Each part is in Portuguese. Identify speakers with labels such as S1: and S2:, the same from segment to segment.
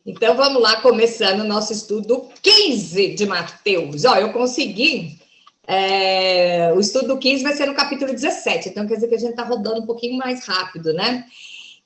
S1: Então, vamos lá, começando o nosso estudo 15 de Mateus. Ó, eu consegui, o estudo 15 vai ser no capítulo 17, então quer dizer que a gente está rodando um pouquinho mais rápido, né?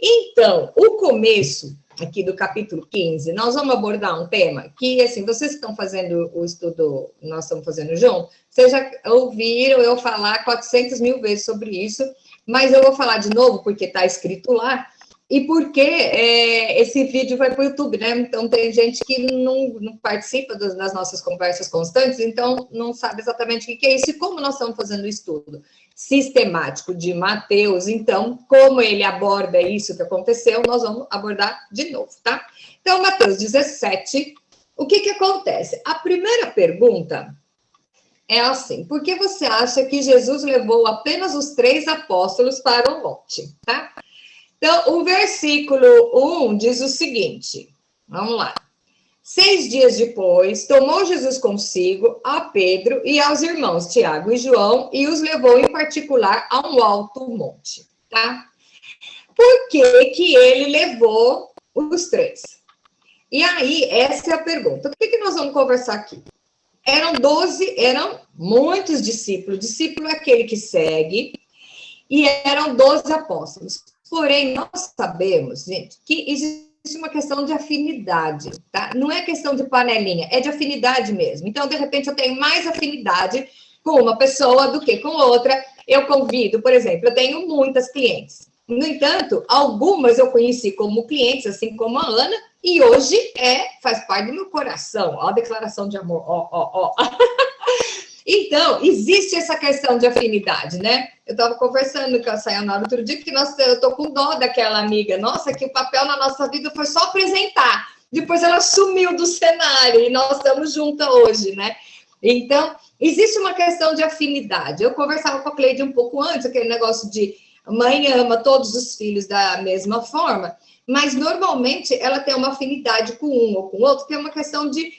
S1: Então, o começo aqui do capítulo 15, nós vamos abordar um tema que, assim, vocês que estão fazendo o estudo, nós estamos fazendo junto, vocês já ouviram eu falar 400 mil vezes sobre isso, mas eu vou falar de novo porque está escrito lá, e porque esse vídeo vai para o YouTube, né? Então, tem gente que não participa das nossas conversas constantes, então não sabe exatamente o que é isso. E como nós estamos fazendo o estudo sistemático de Mateus, então, como ele aborda isso que aconteceu, nós vamos abordar de novo, tá? Então, Mateus 17, o que acontece? A primeira pergunta é assim: por que você acha que Jesus levou apenas os 3 apóstolos para o monte, tá? Então, o versículo 1 diz o seguinte, vamos lá. 6 dias depois, tomou Jesus consigo a Pedro e aos irmãos Tiago e João e os levou em particular a um alto monte, tá? Por que ele levou os 3? E aí, essa é a pergunta. O que nós vamos conversar aqui? Eram muitos discípulos. Discípulo é aquele que segue, e eram 12 apóstolos. Porém, nós sabemos, gente, que existe uma questão de afinidade, tá? Não é questão de panelinha, é de afinidade mesmo. Então, de repente, eu tenho mais afinidade com uma pessoa do que com outra. Eu convido, por exemplo, eu tenho muitas clientes. No entanto, algumas eu conheci como clientes, assim como a Ana, e hoje faz parte do meu coração. Ó, a declaração de amor, ó. Então, existe essa questão de afinidade, né? Eu estava conversando com a Sayonara outro dia, que eu estou com dó daquela amiga. Nossa, que o papel na nossa vida foi só apresentar. Depois ela sumiu do cenário e nós estamos juntas hoje, né? Então, existe uma questão de afinidade. Eu conversava com a Cleide um pouco antes, aquele negócio de mãe ama todos os filhos da mesma forma, mas normalmente ela tem uma afinidade com um ou com o outro, que é uma questão de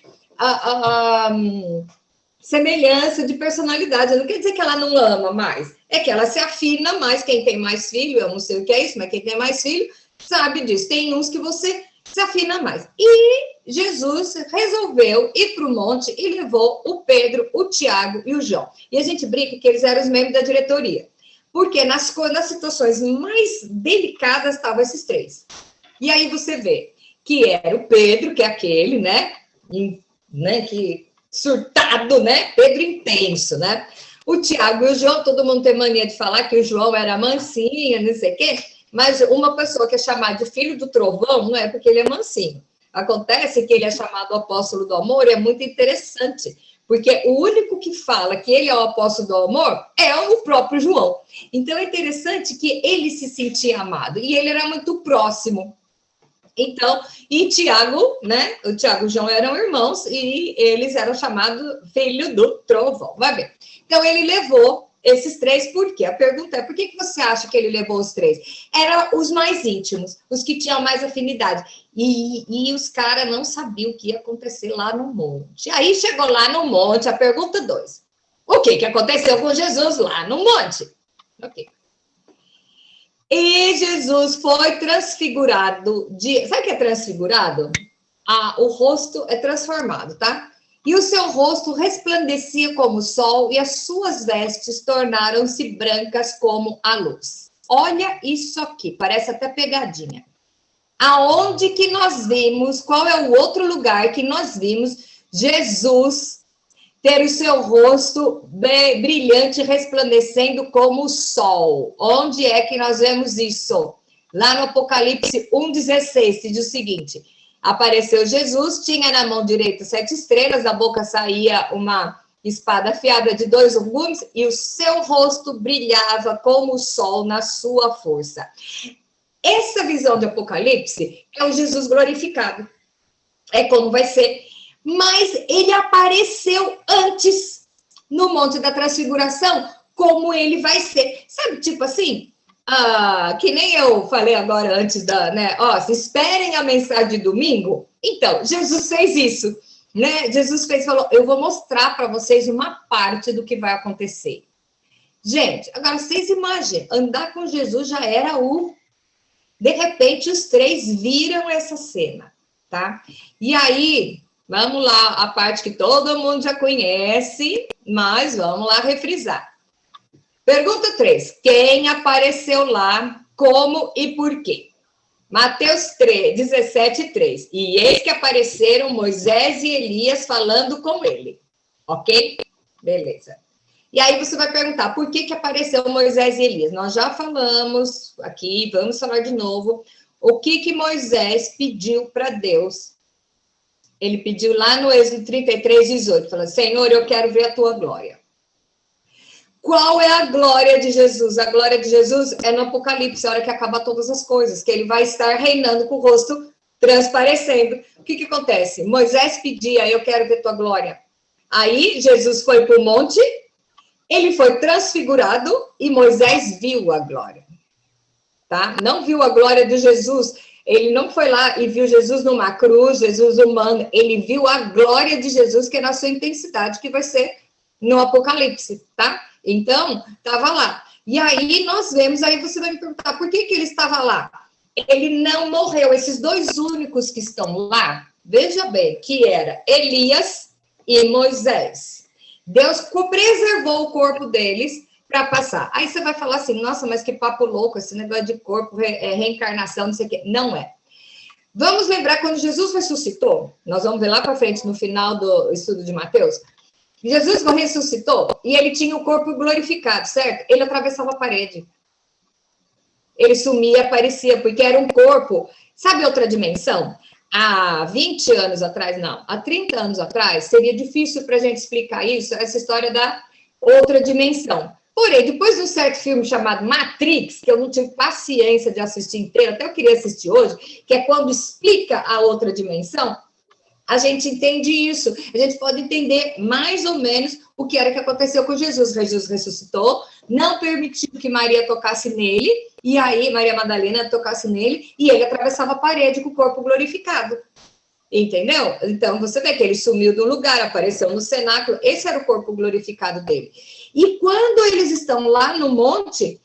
S1: semelhança de personalidade. Não quer dizer que ela não ama mais, é que ela se afina mais. Quem tem mais filho, eu não sei o que é isso, mas quem tem mais filho sabe disso. Tem uns que você se afina mais. E Jesus resolveu ir para o monte e levou o Pedro, o Tiago e o João. E a gente brinca que eles eram os membros da diretoria, porque nas situações mais delicadas estavam esses 3. E aí você vê que era o Pedro, que é aquele, né, que surtado, né? Pedro intenso, né? O Tiago e o João, todo mundo tem mania de falar que o João era mansinho, não sei o quê, mas uma pessoa que é chamada de filho do trovão não é porque ele é mansinho. Acontece que ele é chamado apóstolo do amor e é muito interessante, porque o único que fala que ele é o apóstolo do amor é o próprio João. Então é interessante que ele se sentia amado e ele era muito próximo. Então, e Tiago, né? O Tiago e o João eram irmãos e eles eram chamados filho do trovão. Vai ver. Então, ele levou esses 3, por quê? A pergunta é, por que você acha que ele levou os 3? Eram os mais íntimos, os que tinham mais afinidade. E os caras não sabiam o que ia acontecer lá no monte. Aí, chegou lá no monte, a pergunta 2. O que aconteceu com Jesus lá no monte? Ok. E Jesus foi transfigurado. Sabe o que é transfigurado? O rosto é transformado, tá? E o seu rosto resplandecia como o sol e as suas vestes tornaram-se brancas como a luz. Olha isso aqui, parece até pegadinha. Aonde que nós vimos, qual é o outro lugar que nós vimos Jesus ter o seu rosto brilhante, resplandecendo como o sol? Onde é que nós vemos isso? Lá no Apocalipse 1,16, diz o seguinte: apareceu Jesus, tinha na mão direita 7 estrelas, da boca saía uma espada afiada de 2 gumes, e o seu rosto brilhava como o sol na sua força. Essa visão de Apocalipse é o Jesus glorificado. É como vai ser. Mas ele apareceu antes, no Monte da Transfiguração, como ele vai ser. Sabe, tipo assim, que nem eu falei agora antes né? Se esperem a mensagem de domingo. Então, Jesus fez isso, né? Jesus falou, eu vou mostrar para vocês uma parte do que vai acontecer. Gente, agora vocês imaginem, andar com Jesus já era De repente, os 3 viram essa cena. tá? E aí, vamos lá, a parte que todo mundo já conhece, mas vamos lá refrisar. Pergunta 3. Quem apareceu lá, como e por quê? Mateus 17, 3. E eis que apareceram Moisés e Elias falando com ele. Ok? Beleza. E aí você vai perguntar, por que apareceu Moisés e Elias? Nós já falamos aqui, vamos falar de novo. O que Moisés pediu para Deus? Ele pediu lá no Êxodo 33, 18, falando, Senhor, eu quero ver a tua glória. Qual é a glória de Jesus? A glória de Jesus é no Apocalipse, a hora que acaba todas as coisas, que ele vai estar reinando com o rosto transparecendo. O que acontece? Moisés pedia, eu quero ver tua glória. Aí Jesus foi para o monte, ele foi transfigurado e Moisés viu a glória. Tá? Não viu a glória de Jesus. Ele não foi lá e viu Jesus numa cruz, Jesus humano. Ele viu a glória de Jesus, que é na sua intensidade, que vai ser no Apocalipse, tá? Então, estava lá. E aí nós vemos, aí você vai me perguntar, por que ele estava lá? Ele não morreu. Esses dois únicos que estão lá, veja bem, que era Elias e Moisés. Deus preservou o corpo deles para passar. Aí você vai falar assim, nossa, mas que papo louco, esse negócio de corpo, reencarnação, não sei o quê. Não é. Vamos lembrar quando Jesus ressuscitou, nós vamos ver lá para frente no final do estudo de Mateus, Jesus ressuscitou e ele tinha o corpo glorificado, certo? Ele atravessava a parede. Ele sumia, aparecia, porque era um corpo, sabe outra dimensão? Há 20 anos atrás, não, há 30 anos atrás, seria difícil para a gente explicar isso, essa história da outra dimensão. Porém, depois de um certo filme chamado Matrix, que eu não tive paciência de assistir inteiro, até eu queria assistir hoje, que é quando explica a outra dimensão, a gente entende isso. A gente pode entender mais ou menos o que era que aconteceu com Jesus. Jesus ressuscitou, não permitiu que Maria tocasse nele, e aí Maria Madalena tocasse nele, e ele atravessava a parede com o corpo glorificado. Entendeu? Então, você vê que ele sumiu do lugar, apareceu no cenáculo, esse era o corpo glorificado dele. E quando eles estão lá no monte,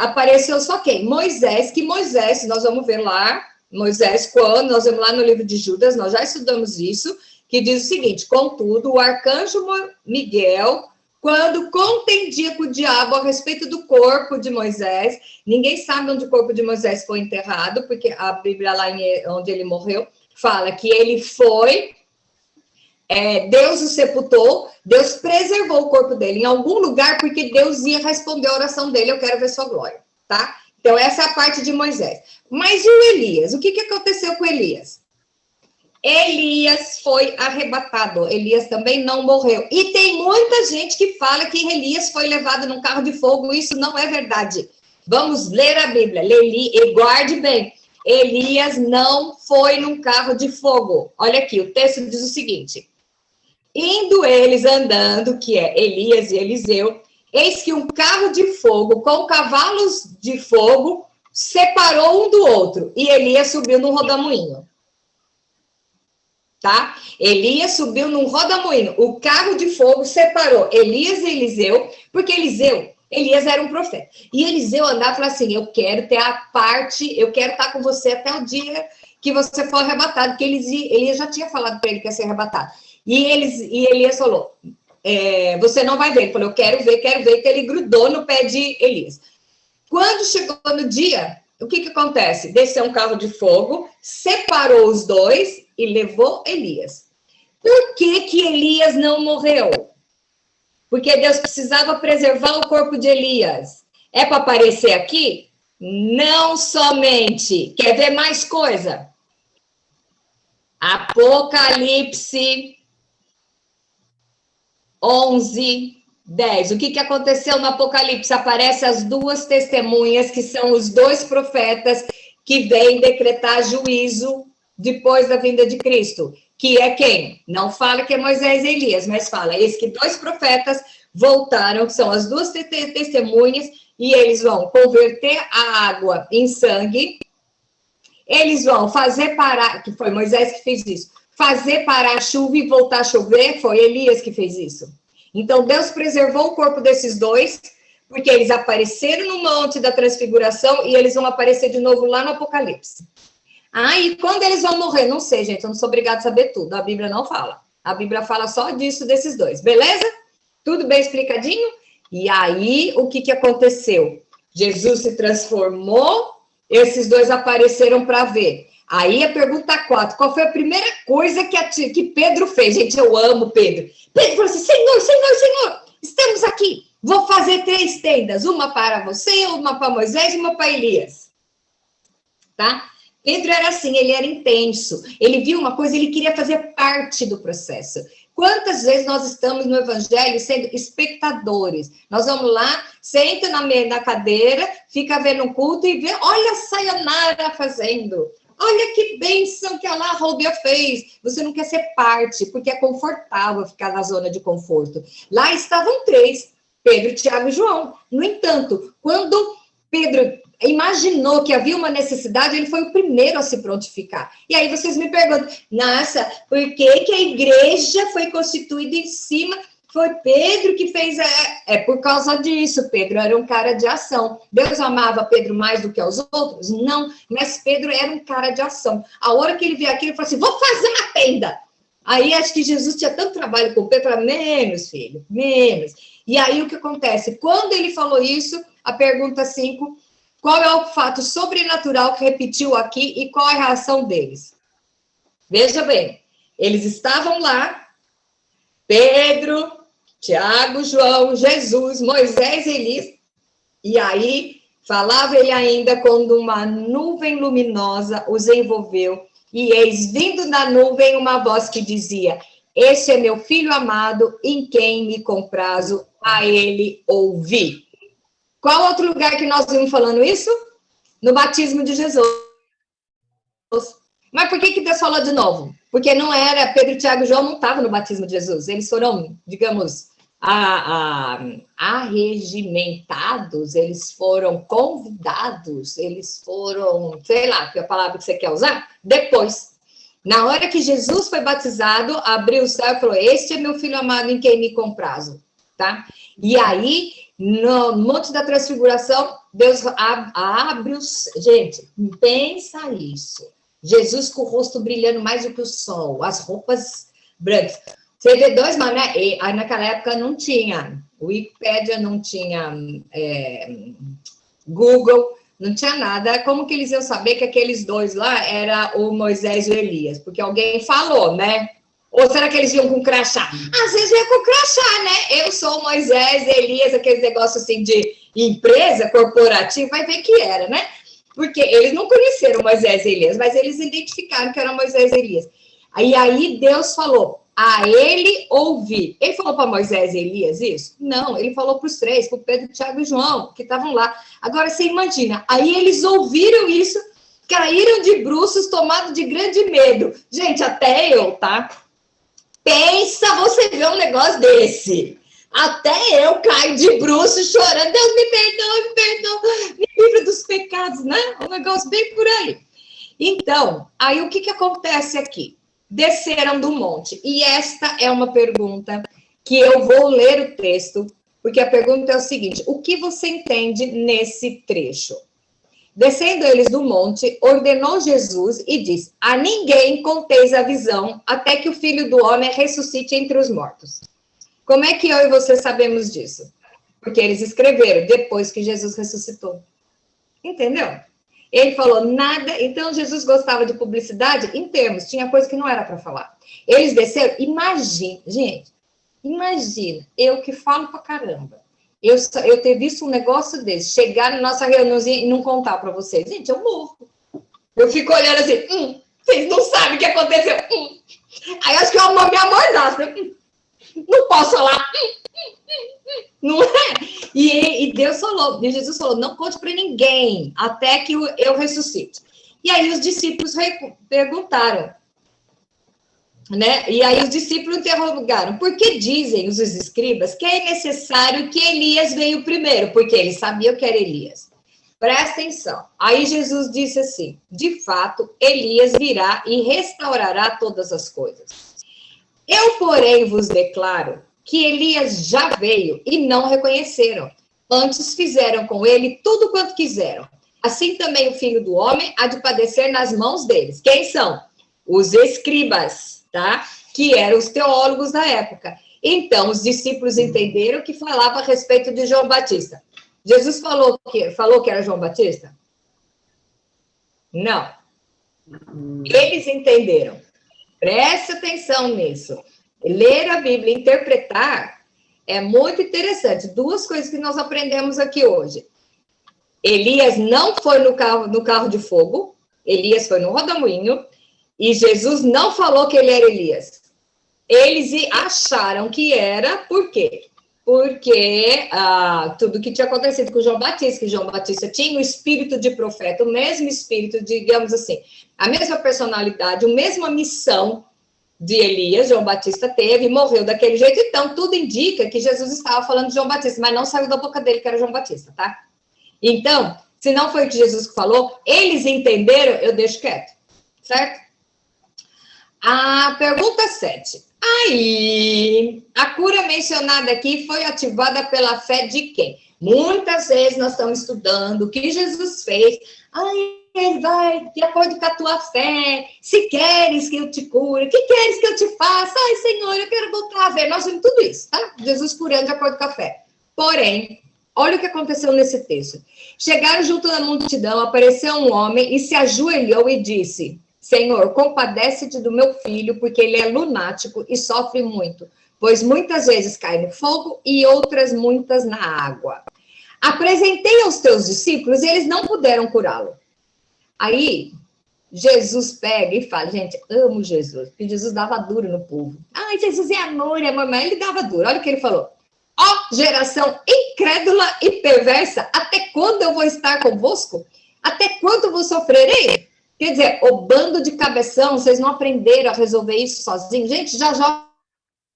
S1: apareceu só quem? Moisés, que Moisés, nós vamos ver lá, Moisés, quando nós vamos lá no livro de Judas, nós já estudamos isso, que diz o seguinte, contudo, o arcanjo Miguel, quando contendia com o diabo a respeito do corpo de Moisés, ninguém sabe onde o corpo de Moisés foi enterrado, porque a Bíblia lá onde ele morreu, fala que ele foi, Deus o sepultou, Deus preservou o corpo dele em algum lugar, porque Deus ia responder a oração dele, eu quero ver sua glória, tá? Então, essa é a parte de Moisés. Mas e o Elias? O que aconteceu com Elias? Elias foi arrebatado, Elias também não morreu. E tem muita gente que fala que Elias foi levado num carro de fogo, isso não é verdade. Vamos ler a Bíblia, e guarde bem. Elias não foi num carro de fogo. Olha aqui, o texto diz o seguinte. Indo eles andando, que é Elias e Eliseu, eis que um carro de fogo com cavalos de fogo separou um do outro. E Elias subiu num rodamuinho. Tá? Elias subiu num rodamuinho. O carro de fogo separou Elias e Eliseu, porque Elias era um profeta. E Eliseu andava e falava assim, eu quero ter a parte, eu quero estar com você até o dia que você for arrebatado, porque Elias já tinha falado para ele que ia ser arrebatado. E Elias falou, você não vai ver. Ele falou, eu quero ver, que ele grudou no pé de Elias. Quando chegou no dia, o que acontece? Desceu um carro de fogo, separou os dois e levou Elias. Por que Elias não morreu? Porque Deus precisava preservar o corpo de Elias. É para aparecer aqui? Não somente. Quer ver mais coisa? Apocalipse 11, 10. O que aconteceu no Apocalipse? Aparecem as duas testemunhas, que são os dois profetas que vêm decretar juízo depois da vinda de Cristo. Que é quem? Não fala que é Moisés e Elias, mas fala, eis que dois profetas voltaram, que são as duas testemunhas, e eles vão converter a água em sangue, eles vão fazer parar, que foi Moisés que fez isso, fazer parar a chuva e voltar a chover, foi Elias que fez isso. Então, Deus preservou o corpo desses dois, porque eles apareceram no monte da transfiguração, e eles vão aparecer de novo lá no Apocalipse. Ah, e quando eles vão morrer? Não sei, gente, eu não sou obrigada a saber tudo. A Bíblia não fala. A Bíblia fala só disso, desses dois, beleza? Tudo bem explicadinho? E aí, o que aconteceu? Jesus se transformou, esses dois apareceram para ver. Aí a pergunta 4, qual foi a primeira coisa que Pedro fez? Gente, eu amo Pedro. Pedro falou assim, Senhor, estamos aqui. Vou fazer 3 tendas, uma para você, uma para Moisés e uma para Elias. Tá? Pedro era assim, ele era intenso. Ele viu uma coisa, ele queria fazer parte do processo. Quantas vezes nós estamos no evangelho sendo espectadores? Nós vamos lá, senta na cadeira, fica vendo um culto e vê, olha a Sayonara fazendo. Olha que bênção que a Rubia fez. Você não quer ser parte, porque é confortável ficar na zona de conforto. Lá estavam 3, Pedro, Tiago e João. No entanto, quando Pedro imaginou que havia uma necessidade, ele foi o primeiro a se prontificar. E aí vocês me perguntam, nossa, por que a igreja foi constituída em cima? Foi Pedro que fez... É por causa disso, Pedro era um cara de ação. Deus amava Pedro mais do que aos outros? Não, mas Pedro era um cara de ação. A hora que ele veio aqui, ele falou assim, vou fazer uma tenda. Aí acho que Jesus tinha tanto trabalho com Pedro, falou, menos, filho, menos. E aí o que acontece? Quando ele falou isso, a pergunta 5, qual é o fato sobrenatural que repetiu aqui e qual é a reação deles? Veja bem, eles estavam lá, Pedro, Tiago, João, Jesus, Moisés, Elias, e aí falava ele ainda quando uma nuvem luminosa os envolveu, e eis vindo da nuvem uma voz que dizia, este é meu filho amado, em quem me comprazo, a ele ouvi. Qual outro lugar que nós vimos falando isso? No batismo de Jesus. Mas por que Deus falou de novo? Porque não era, Pedro, Tiago e João não estavam no batismo de Jesus. Eles foram, digamos, arregimentados, eles foram convidados, eles foram, sei lá, que é a palavra que você quer usar, depois. Na hora que Jesus foi batizado, abriu o céu e falou, este é meu filho amado em quem me comprazo, tá? E aí, no Monte da Transfiguração, Deus abre os... Gente, pensa isso. Jesus com o rosto brilhando mais do que o sol, as roupas brancas. Você vê 2 mané, aí naquela época não tinha Wikipédia, não tinha Google, não tinha nada. Como que eles iam saber que aqueles 2 lá era o Moisés e o Elias? Porque alguém falou, né? Ou será que eles iam com crachá? Às vezes ia com crachá, né? Eu sou Moisés, Elias, aqueles negócios assim de empresa corporativa, vai ver que era, né? Porque eles não conheceram Moisés e Elias, mas eles identificaram que era Moisés e Elias. Aí Deus falou, a ele ouvir. Ele falou para Moisés e Elias isso? Não, ele falou para os 3, para o Pedro, Tiago e João, que estavam lá. Agora, você imagina, aí eles ouviram isso, caíram de bruços, tomados de grande medo. Gente, até eu, tá? Pensa você ver um negócio desse. Até eu caio de bruços chorando. Deus me perdoa, me livra dos pecados, né? Um negócio bem por aí. Então, aí o que acontece aqui? Desceram do monte. E esta é uma pergunta que eu vou ler o texto, porque a pergunta é o seguinte, o que você entende nesse trecho? Descendo eles do monte, ordenou Jesus e disse, a ninguém conteis a visão, até que o Filho do Homem ressuscite entre os mortos. Como é que eu e você sabemos disso? Porque eles escreveram depois que Jesus ressuscitou. Entendeu? Ele falou nada, então Jesus gostava de publicidade em termos, tinha coisa que não era para falar. Eles desceram, imagina, gente, imagina, eu que falo pra caramba, eu ter visto um negócio desse, chegar na nossa reuniãozinha e não contar para vocês. Gente, eu morro. Eu fico olhando assim, vocês não sabem o que aconteceu. Aí acho que eu amo me amordaça. Não posso falar. Não é? E Deus falou, e Jesus falou, não conte para ninguém, até que eu ressuscite. E aí os discípulos perguntaram, né? E aí os discípulos interrogaram, por que dizem os escribas que é necessário que Elias veio primeiro? Porque eles sabiam que era Elias. Presta atenção. Aí Jesus disse assim, de fato, Elias virá e restaurará todas as coisas. Eu, porém, vos declaro que Elias já veio e não reconheceram. Antes fizeram com ele tudo quanto quiseram. assim também o Filho do Homem há de padecer nas mãos deles. Quem são? Os escribas, tá? Que eram os teólogos da época. Então, os discípulos entenderam que falava a respeito de João Batista. Jesus falou que era João Batista? Não. Eles entenderam. Preste atenção nisso. Ler a Bíblia e interpretar é muito interessante. Duas coisas que nós aprendemos aqui hoje. Elias não foi no carro de fogo. Elias foi no rodamuinho. E Jesus não falou que ele era Elias. Eles acharam que era, por quê? Porque tudo que tinha acontecido com João Batista, que João Batista tinha o espírito de profeta, o mesmo espírito, digamos assim, a mesma personalidade, a mesma missão de Elias, João Batista teve, morreu daquele jeito. Então, tudo indica que Jesus estava falando de João Batista, mas não saiu da boca dele que era João Batista, tá? Então, se não foi o que Jesus falou, eles entenderam, eu deixo quieto, certo? A pergunta 7. Aí, a cura mencionada aqui foi ativada pela fé de quem? Muitas vezes nós estamos estudando o que Jesus fez. Ele vai de acordo com a tua fé. Se queres que eu te cure, o que queres que eu te faça? Ai, Senhor, eu quero voltar a ver. Nós vimos tudo isso, tá? Jesus curando de acordo com a fé. Porém, olha o que aconteceu nesse texto. Chegaram junto da multidão, apareceu um homem e se ajoelhou e disse: Senhor, compadece-te do meu filho, porque ele é lunático e sofre muito, pois muitas vezes cai no fogo e outras muitas na água. Apresentei aos teus discípulos e eles não puderam curá-lo. Aí, Jesus pega e fala, gente, amo Jesus, porque Jesus dava duro no povo. Ai, Jesus é amor, mas ele dava duro. Olha o que ele falou. Ó, geração incrédula e perversa, até quando eu vou estar convosco? Até quando vos sofrerei? Quer dizer, o bando de cabeção, vocês não aprenderam a resolver isso sozinhos? Gente, já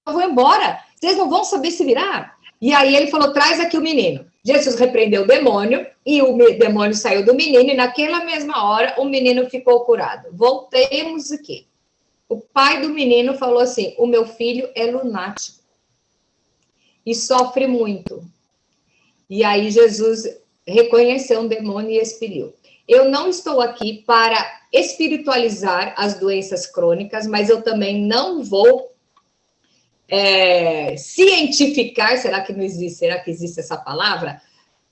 S1: eu vou embora. Vocês não vão saber se virar. E aí ele falou, traz aqui o menino. Jesus repreendeu o demônio, e o demônio saiu do menino, e naquela mesma hora o menino ficou curado. Voltemos aqui. O pai do menino falou assim, o meu filho é lunático e sofre muito. E aí Jesus reconheceu um demônio e expeliu. Eu não estou aqui para espiritualizar as doenças crônicas, mas eu também não vou cientificar, será que existe essa palavra?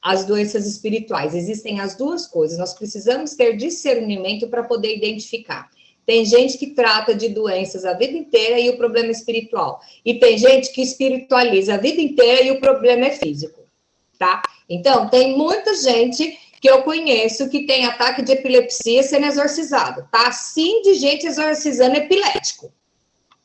S1: As doenças espirituais. Existem as duas coisas. Nós precisamos ter discernimento para poder identificar. Tem gente que trata de doenças a vida inteira e o problema é espiritual. E tem gente que espiritualiza a vida inteira e o problema é físico, tá? Então, tem muita gente que eu conheço que tem ataque de epilepsia sendo exorcizado, tá? Sim, de gente exorcizando epilético,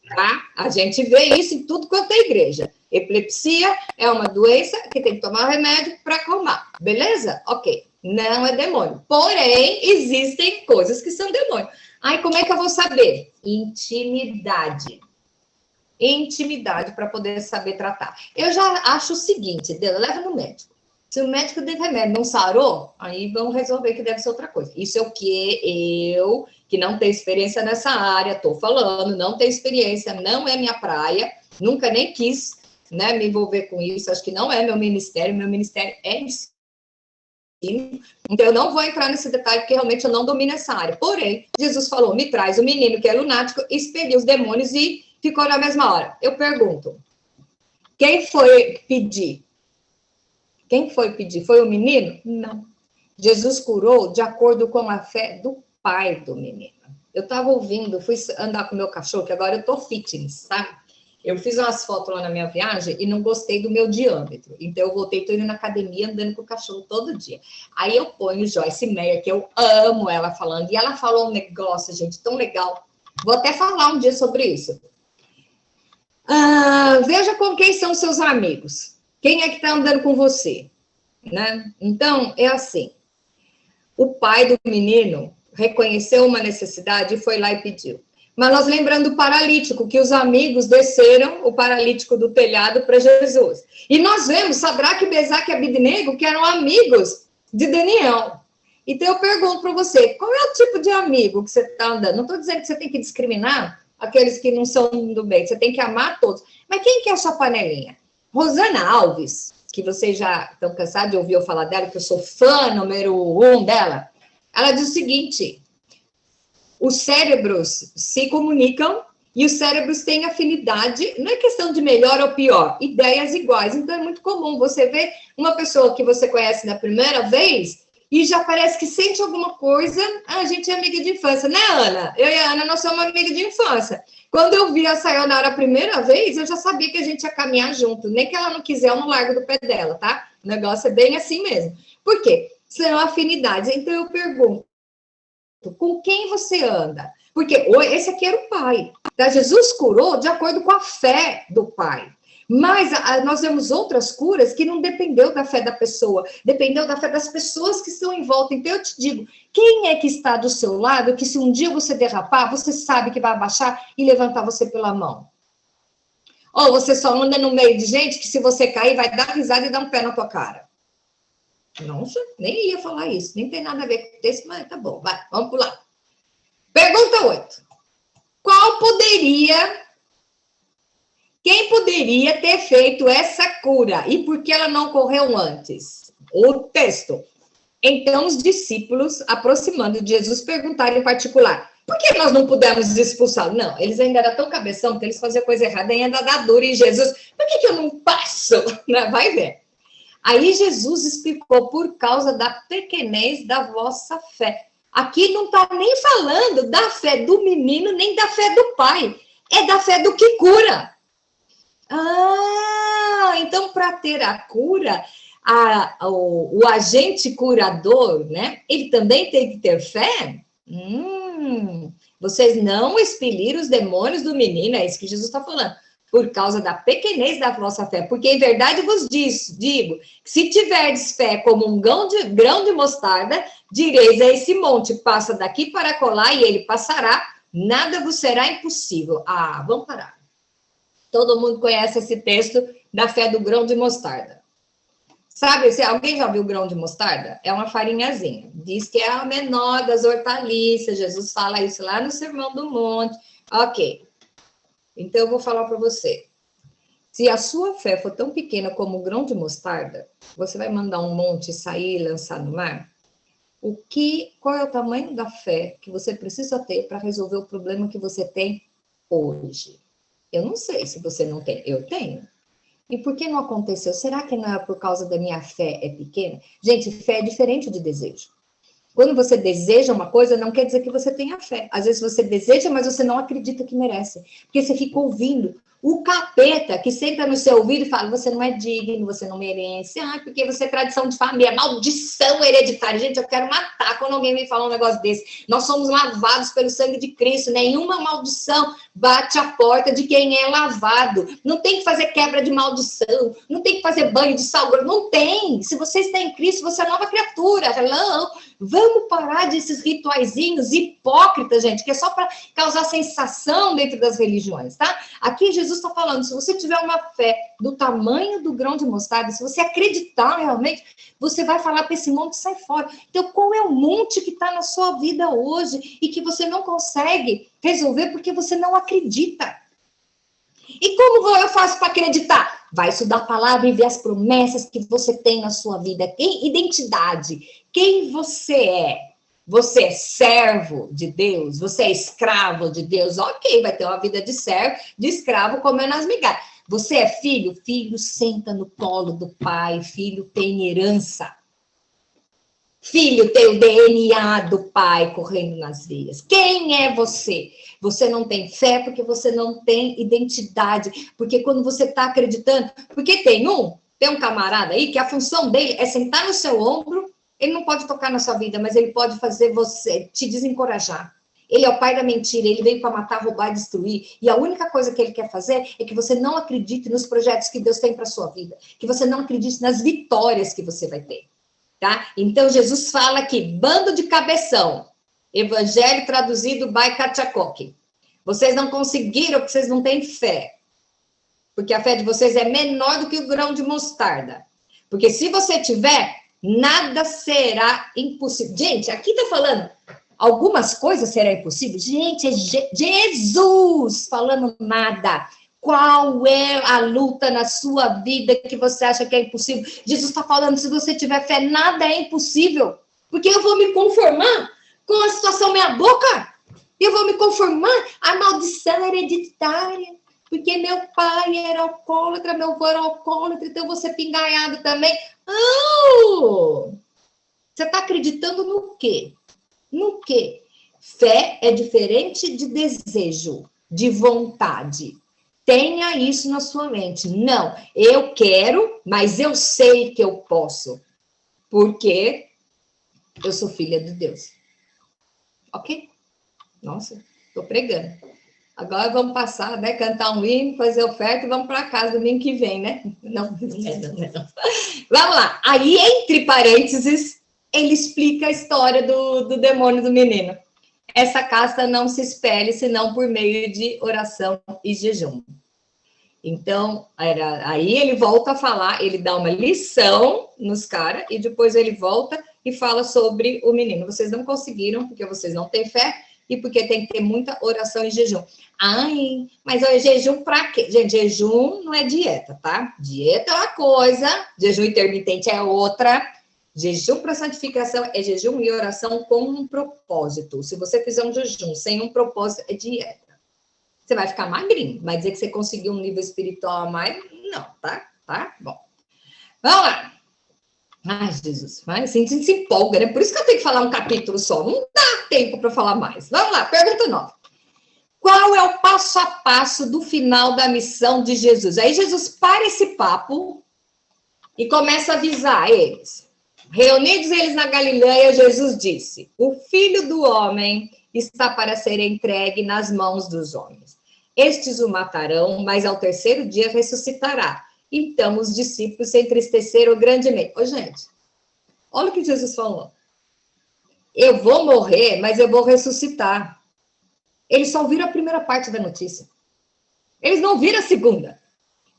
S1: tá? A gente vê isso em tudo quanto é igreja. Epilepsia é uma doença que tem que tomar remédio para acalmar, beleza? Ok, não é demônio. Porém, existem coisas que são demônio. Ai, como é que eu vou saber? Intimidade. Intimidade para poder saber tratar. Eu já acho o seguinte, leva no médico. Se o médico de remédio não sarou, aí vamos resolver que deve ser outra coisa. Isso é o que eu, que não tenho experiência nessa área, estou falando, não tenho experiência, não é minha praia, nunca nem quis, né, me envolver com isso, acho que não é meu ministério é ensino. Então, eu não vou entrar nesse detalhe, porque realmente eu não domino essa área. Porém, Jesus falou, me traz o menino que é lunático, expeliu os demônios e ficou na mesma hora. Eu pergunto, quem foi pedir? Quem foi pedir? Foi o menino? Não. Jesus curou de acordo com a fé do pai do menino. Eu estava ouvindo, fui andar com o meu cachorro, que agora eu tô fitness, sabe? Eu fiz umas fotos lá na minha viagem e não gostei do meu diâmetro. Então, eu voltei, tô indo na academia, andando com o cachorro todo dia. Aí, eu ponho Joyce Meyer, que eu amo ela falando. E ela falou um negócio, gente, tão legal. Vou até falar um dia sobre isso. Veja com quem são seus amigos. Quem é que está andando com você? Né? Então, é assim. O pai do menino reconheceu uma necessidade e foi lá e pediu. Mas nós lembrando do paralítico, que os amigos desceram o paralítico do telhado para Jesus. E nós vemos Sadraque, Mesaque e Abednego, que eram amigos de Daniel. Então, eu pergunto para você, qual é o tipo de amigo que você está andando? Não estou dizendo que você tem que discriminar aqueles que não são do bem, você tem que amar todos. Mas quem que é essa panelinha? Rosana Alves, que vocês já estão cansados de ouvir eu falar dela, que eu sou fã número 1 dela. Ela diz o seguinte: os cérebros se comunicam e os cérebros têm afinidade, não é questão de melhor ou pior, ideias iguais. Então, é muito comum você ver uma pessoa que você conhece na primeira vez e já parece que sente alguma coisa. A gente é amiga de infância, né, Ana? Eu e a Ana, nós somos amiga de infância. Quando eu vi a Sayonara a primeira vez, eu já sabia que a gente ia caminhar junto. Nem que ela não quiser, eu não largo do pé dela, tá? O negócio é bem assim mesmo. Por quê? São afinidades. Então, eu pergunto, com quem você anda? Porque esse aqui era o pai. Tá? Jesus curou de acordo com a fé do pai. Mas nós vemos outras curas que não dependeu da fé da pessoa, dependeu da fé das pessoas que estão em volta. Então, eu te digo, quem é que está do seu lado, que se um dia você derrapar, você sabe que vai abaixar e levantar você pela mão? Ou você só anda no meio de gente que, se você cair, vai dar risada e dar um pé na tua cara? Nossa, nem ia falar isso, nem tem nada a ver com isso, mas tá bom, vai, vamos pular. Pergunta 8. Quem poderia ter feito essa cura e por que ela não ocorreu antes? O texto. Então, os discípulos, aproximando de Jesus, perguntaram em particular: por que nós não pudemos expulsá-lo? Não, eles ainda eram tão cabeção que eles faziam coisa errada e ainda dá dura em Jesus. Por que eu não passo? Vai ver. Aí Jesus explicou: por causa da pequenez da vossa fé. Aqui não está nem falando da fé do menino, nem da fé do pai. É da fé do que cura. Então, para ter a cura, o agente curador, né? Ele também tem que ter fé? Vocês não expeliram os demônios do menino, é isso que Jesus está falando. Por causa da pequenez da vossa fé. Porque, em verdade, vos digo, que se tiverdes fé como um grão de mostarda, direis a esse monte, passa daqui para colar, e ele passará, nada vos será impossível. Vamos parar. Todo mundo conhece esse texto da fé do grão de mostarda. Sabe, se alguém já viu grão de mostarda? É uma farinhazinha. Diz que é a menor das hortaliças. Jesus fala isso lá no Sermão do Monte. Ok. Então, eu vou falar para você. Se a sua fé for tão pequena como um grão de mostarda, você vai mandar um monte sair e lançar no mar? Qual é o tamanho da fé que você precisa ter para resolver o problema que você tem hoje? Eu não sei se você não tem. Eu tenho. E por que não aconteceu? Será que não é por causa da minha fé é pequena? Gente, fé é diferente de desejo. Quando você deseja uma coisa, não quer dizer que você tenha fé. Às vezes você deseja, mas você não acredita que merece. Porque você fica ouvindo o capeta que senta no seu ouvido e fala: você não é digno, você não merece. Porque você é tradição de família, maldição hereditária. Gente, eu quero matar quando alguém me fala um negócio desse. Nós somos lavados pelo sangue de Cristo. Nenhuma maldição bate a porta de quem é lavado. Não tem que fazer quebra de maldição. Não tem que fazer banho de sal grosso. Não tem. Se você está em Cristo, você é nova criatura. Hello? Vamos parar desses rituaizinhos hipócritas, gente, que é só para causar sensação dentro das religiões, tá? Aqui Jesus está falando: se você tiver uma fé do tamanho do grão de mostarda, se você acreditar realmente, você vai falar para esse monte: sai fora. Então, qual é o monte que está na sua vida hoje e que você não consegue resolver porque você não acredita? E como eu faço para acreditar? Vai estudar a palavra e ver as promessas que você tem na sua vida. Identidade. Quem você é? Você é servo de Deus? Você é escravo de Deus? Ok, vai ter uma vida de servo, de escravo, comendo as migalhas. Você é filho? Filho senta no colo do pai. Filho tem herança. Filho tem o DNA do pai correndo nas veias. Quem é você? Você não tem fé porque você não tem identidade. Porque quando você está acreditando... Porque tem um camarada aí que a função dele é sentar no seu ombro. Ele não pode tocar na sua vida, mas ele pode fazer você te desencorajar. Ele é o pai da mentira, ele veio para matar, roubar, destruir. E a única coisa que ele quer fazer é que você não acredite nos projetos que Deus tem para sua vida. Que você não acredite nas vitórias que você vai ter. Tá? Então, Jesus fala aqui: bando de cabeção. Evangelho traduzido by Katchakok. Vocês não conseguiram porque vocês não têm fé. Porque a fé de vocês é menor do que o grão de mostarda. Porque se você tiver, nada será impossível. Gente, aqui tá falando, algumas coisas serão impossíveis. Gente, é Jesus falando nada. Qual é a luta na sua vida que você acha que é impossível? Jesus está falando, se você tiver fé, nada é impossível. Porque eu vou me conformar com a situação meia boca. Eu vou me conformar. A maldição hereditária. Porque meu pai era alcoólatra, meu avô era alcoólatra, então eu vou ser pingaiado também. Oh! Você está acreditando no quê? No quê? Fé é diferente de desejo, de vontade. Tenha isso na sua mente. Não, eu quero, mas eu sei que eu posso. Porque eu sou filha de Deus. Ok? Nossa, estou pregando. Agora vamos passar, né? Cantar um hino, fazer oferta e vamos para casa domingo que vem, né? Não. Vamos lá. Aí, entre parênteses, ele explica a história do demônio do menino. Essa casta não se espelhe, senão por meio de oração e jejum. Então, aí ele volta a falar, ele dá uma lição nos caras, e depois ele volta e fala sobre o menino. Vocês não conseguiram, porque vocês não têm fé, e porque tem que ter muita oração e jejum. Ai, mas olha, jejum para quê? Gente, jejum não é dieta, tá? Dieta é uma coisa, jejum intermitente é outra. Jejum para santificação é jejum e oração com um propósito. Se você fizer um jejum sem um propósito, é dieta. Você vai ficar magrinho. Vai dizer que você conseguiu um nível espiritual a mais? Não, tá? Tá? Bom. Vamos lá. Ai, Jesus, mas assim, a gente se empolga, né? Por isso que eu tenho que falar um capítulo só. Não dá tempo para falar mais. Vamos lá, pergunta 9. Qual é o passo a passo do final da missão de Jesus? Aí Jesus para esse papo e começa a avisar eles. Reunidos eles na Galileia, Jesus disse: o Filho do Homem está para ser entregue nas mãos dos homens. Estes o matarão, mas ao terceiro dia ressuscitará. Então os discípulos se entristeceram grandemente. Ô, gente, olha o que Jesus falou. Eu vou morrer, mas eu vou ressuscitar. Eles só viram a primeira parte da notícia. Eles não viram a segunda.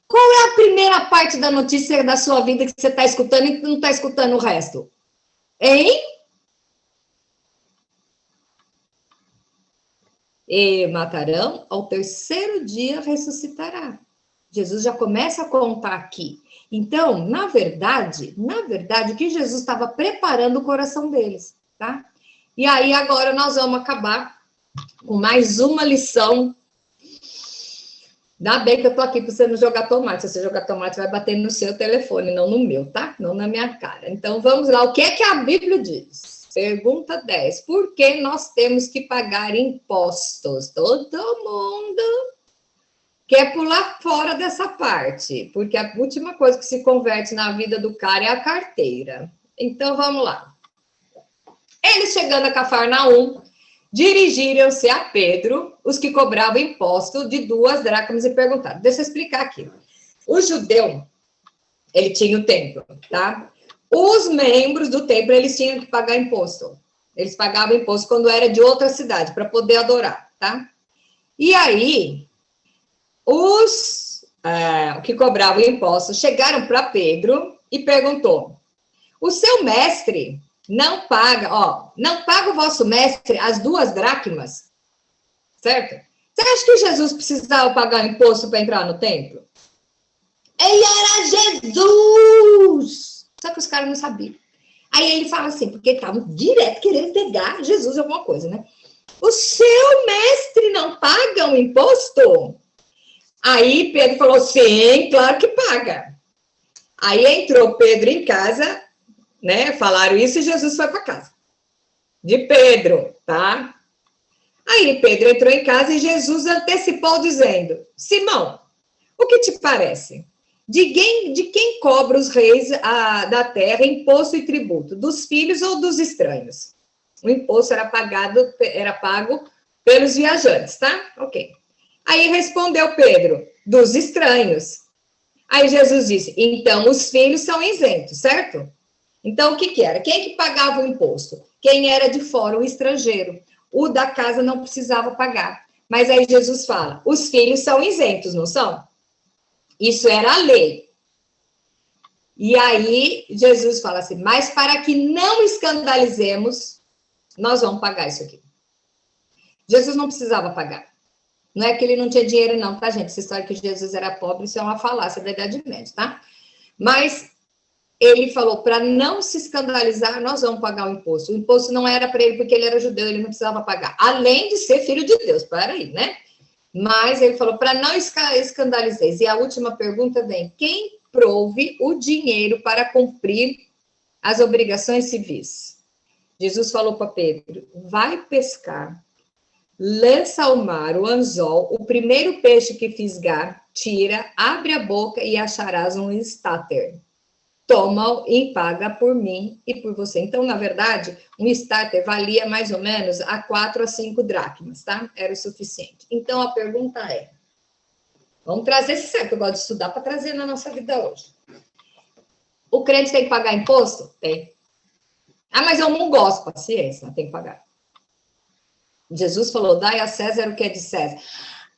S1: Qual é a primeira parte da notícia da sua vida que você está escutando e não está escutando o resto? Hein? E matarão, ao terceiro dia ressuscitará. Jesus já começa a contar aqui. Então, na verdade, o que Jesus estava preparando o coração deles, tá? E aí, agora nós vamos acabar com mais uma lição. Ainda bem que eu tô aqui para você não jogar tomate. Se você jogar tomate, vai bater no seu telefone, não no meu, tá? Não na minha cara. Então, vamos lá. O que é que a Bíblia diz? Pergunta 10. Por que nós temos que pagar impostos? Todo mundo quer pular fora dessa parte, porque a última coisa que se converte na vida do cara é a carteira. Então, vamos lá. Eles chegando a Cafarnaum, dirigiram-se a Pedro, os que cobravam imposto de 2 dracmas, e perguntaram. Deixa eu explicar aqui. O judeu, ele tinha o templo, tá? Os membros do templo, eles tinham que pagar imposto. Eles pagavam imposto quando era de outra cidade, para poder adorar, tá? E aí, os que cobravam imposto chegaram para Pedro e perguntou: o seu mestre não paga, não paga o vosso mestre as 2 dracmas, certo? Você acha que Jesus precisava pagar imposto para entrar no templo? Ele era Jesus! Só que os caras não sabiam. Aí ele fala assim, porque estavam direto querendo pegar Jesus alguma coisa, né? O seu mestre não paga o imposto? Aí Pedro falou, sim, claro que paga. Aí entrou Pedro em casa, né? Falaram isso e Jesus foi para casa. De Pedro, tá? Aí Pedro entrou em casa e Jesus antecipou dizendo, Simão, o que te parece? De quem cobra os reis da terra imposto e tributo? Dos filhos ou dos estranhos? O imposto era pago pelos viajantes, tá? Ok. Aí respondeu Pedro, dos estranhos. Aí Jesus disse, então os filhos são isentos, certo? Então o que era? Quem que pagava o imposto? Quem era de fora, o estrangeiro. O da casa não precisava pagar. Mas aí Jesus fala, os filhos são isentos, não são? Isso era a lei. E aí, Jesus fala assim, mas para que não escandalizemos, nós vamos pagar isso aqui. Jesus não precisava pagar. Não é que ele não tinha dinheiro, não, tá, gente? Essa história que Jesus era pobre, isso é uma falácia da Idade Média, tá? Mas ele falou, para não se escandalizar, nós vamos pagar o imposto. O imposto não era para ele porque ele era judeu, ele não precisava pagar. Além de ser filho de Deus, para aí, né? Mas ele falou, para não escandalizar. E a última pergunta vem, quem prove o dinheiro para cumprir as obrigações civis? Jesus falou para Pedro, vai pescar, lança ao mar o anzol, o primeiro peixe que fisgar, tira, abre a boca e acharás um estáter. Toma e paga por mim e por você. Então, na verdade, um starter valia mais ou menos a 4 a 5 dracmas, tá? Era o suficiente. Então, a pergunta é, vamos trazer esse certo, eu gosto de estudar para trazer na nossa vida hoje. O crente tem que pagar imposto? Tem. Ah, mas eu não gosto, paciência, tem que pagar. Jesus falou, dai a César o que é de César.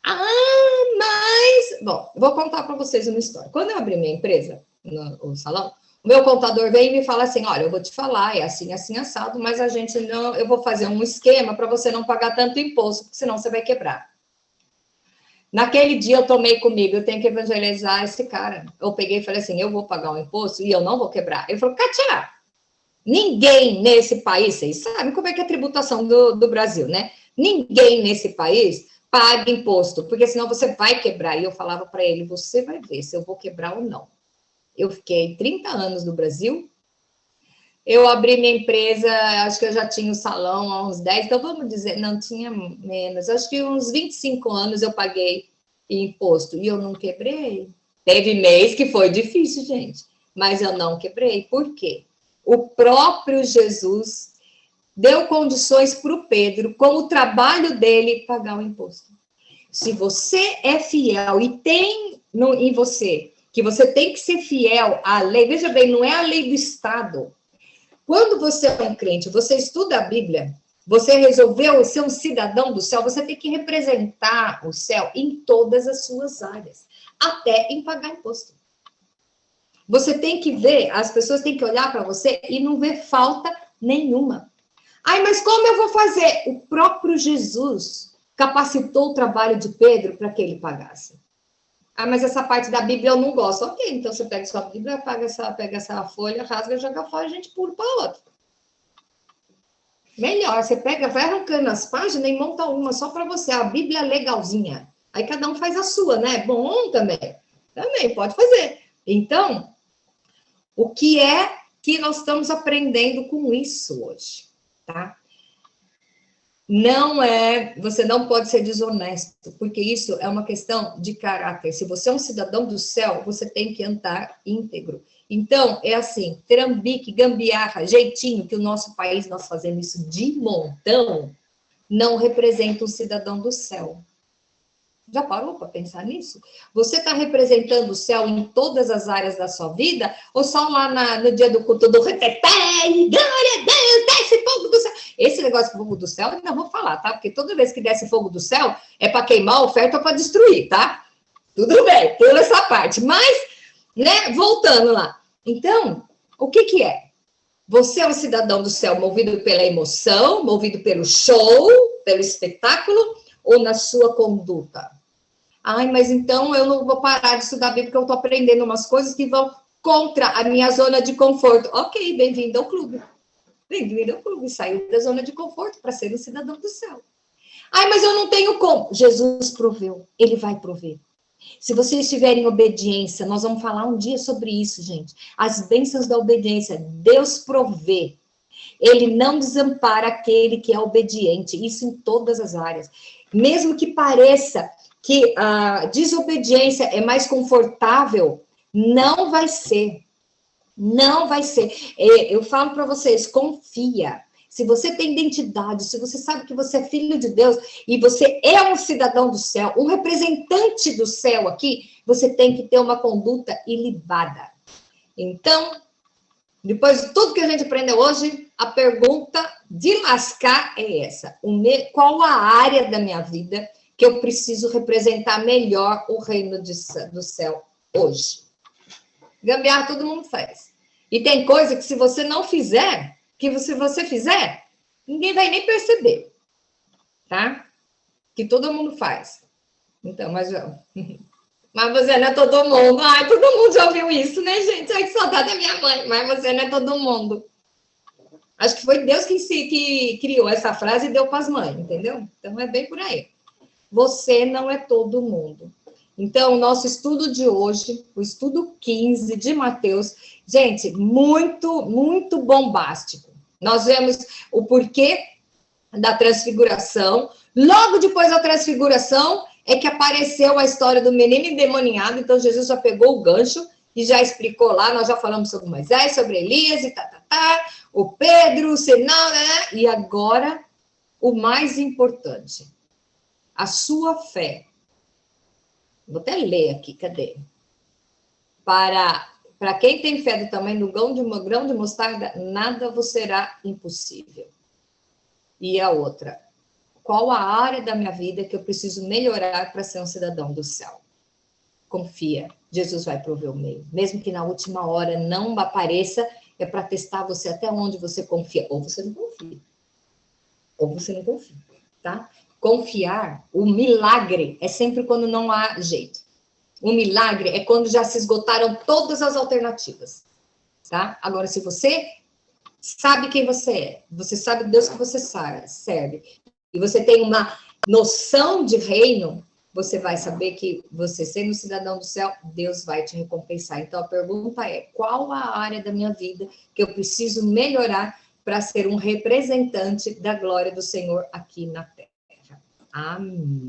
S1: Ah, mas... Bom, vou contar para vocês uma história. Quando eu abri minha empresa, no salão, o meu contador vem e me fala assim, olha, eu vou te falar, é assim, assim, assado, mas a gente não... Eu vou fazer um esquema para você não pagar tanto imposto, porque senão você vai quebrar. Naquele dia eu tomei comigo, eu tenho que evangelizar esse cara. Eu peguei e falei assim, eu vou pagar o imposto e eu não vou quebrar. Ele falou, Kátia, ninguém nesse país, vocês sabem como é que é a tributação do Brasil, né? Ninguém nesse país paga imposto, porque senão você vai quebrar. E eu falava para ele, você vai ver se eu vou quebrar ou não. Eu fiquei 30 anos no Brasil, eu abri minha empresa, acho que eu já tinha o salão há uns 10, então vamos dizer, não tinha menos, acho que uns 25 anos eu paguei imposto e eu não quebrei. Teve mês que foi difícil, gente, mas eu não quebrei. Por quê? O próprio Jesus deu condições para o Pedro, com o trabalho dele, pagar o imposto. Se você é fiel e tem em você que você tem que ser fiel à lei, veja bem, não é a lei do Estado. Quando você é um crente, você estuda a Bíblia, você resolveu ser um cidadão do céu, você tem que representar o céu em todas as suas áreas, até em pagar imposto. Você tem que ver, as pessoas têm que olhar para você e não ver falta nenhuma. Ai, mas como eu vou fazer? O próprio Jesus capacitou o trabalho de Pedro para que ele pagasse. Ah, mas essa parte da Bíblia eu não gosto. Ok, então você pega sua Bíblia, pega essa folha, rasga, joga fora, a gente pula para outra. Melhor, você pega, vai arrancando as páginas e monta uma só para você. A Bíblia legalzinha. Aí cada um faz a sua, né? Bom também. Também, pode fazer. Então, o que é que nós estamos aprendendo com isso hoje, tá? Não é, você não pode ser desonesto, porque isso é uma questão de caráter. Se você é um cidadão do céu, você tem que andar íntegro. Então, é assim, trambique, gambiarra, jeitinho, que o nosso país, nós fazemos isso de montão, não representa um cidadão do céu. Já parou para pensar nisso? Você está representando o céu em todas as áreas da sua vida? Ou só lá no dia do culto do reteté, glória a Deus, desce fogo do céu? Esse negócio de fogo do céu, eu ainda vou falar, tá? Porque toda vez que desce fogo do céu, é para queimar a oferta ou para destruir, tá? Tudo bem, pula essa parte. Mas, né, voltando lá. Então, o que é? Você é um cidadão do céu movido pela emoção, movido pelo show, pelo espetáculo, ou na sua conduta? Ai, mas então eu não vou parar de estudar a Bíblia porque eu estou aprendendo umas coisas que vão contra a minha zona de conforto. Ok, bem-vindo ao clube. Bem-vindo ao clube. Saiu da zona de conforto para ser um cidadão do céu. Ai, mas eu não tenho como. Jesus proveu. Ele vai prover. Se vocês estiverem em obediência, nós vamos falar um dia sobre isso, gente. As bênçãos da obediência. Deus provê. Ele não desampara aquele que é obediente. Isso em todas as áreas. Mesmo que pareça que a desobediência é mais confortável, não vai ser. Não vai ser. Eu falo para vocês, confia. Se você tem identidade, se você sabe que você é filho de Deus e você é um cidadão do céu, um representante do céu aqui, você tem que ter uma conduta ilibada. Então, depois de tudo que a gente aprendeu hoje, a pergunta de lascar é essa. Qual a área da minha vida que eu preciso representar melhor o reino do céu hoje? Gambiarra todo mundo faz. E tem coisa que se você não fizer, que se você fizer, ninguém vai nem perceber. Tá? Que todo mundo faz. Então, mas você não é todo mundo. Ai, todo mundo já ouviu isso, né, gente? Ai, que saudade da minha mãe. Mas você não é todo mundo. Acho que foi Deus que criou essa frase e deu para as mães, entendeu? Então, é bem por aí. Você não é todo mundo. Então, o nosso estudo de hoje, o estudo 15 de Mateus, gente, muito, muito bombástico. Nós vemos o porquê da transfiguração. Logo depois da transfiguração é que apareceu a história do menino endemoniado. Então, Jesus já pegou o gancho e já explicou lá. Nós já falamos sobre Moisés, sobre Elias e o Pedro, o Sinal, né? E agora, o mais importante, a sua fé. Vou até ler aqui, cadê? Para quem tem fé do tamanho do grão de mostarda, nada vos será impossível. E a outra, qual a área da minha vida que eu preciso melhorar para ser um cidadão do céu? Confia, Jesus vai prover o meio. Mesmo que na última hora não apareça, é para testar você até onde você confia. Ou você não confia. Ou você não confia, tá? Confiar, o milagre é sempre quando não há jeito. O milagre é quando já se esgotaram todas as alternativas, tá? Agora, se você sabe quem você é, você sabe Deus que você serve, e você tem uma noção de reino, você vai saber que você sendo cidadão do céu, Deus vai te recompensar. Então, a pergunta é, qual a área da minha vida que eu preciso melhorar para ser um representante da glória do Senhor aqui na Terra? Amém.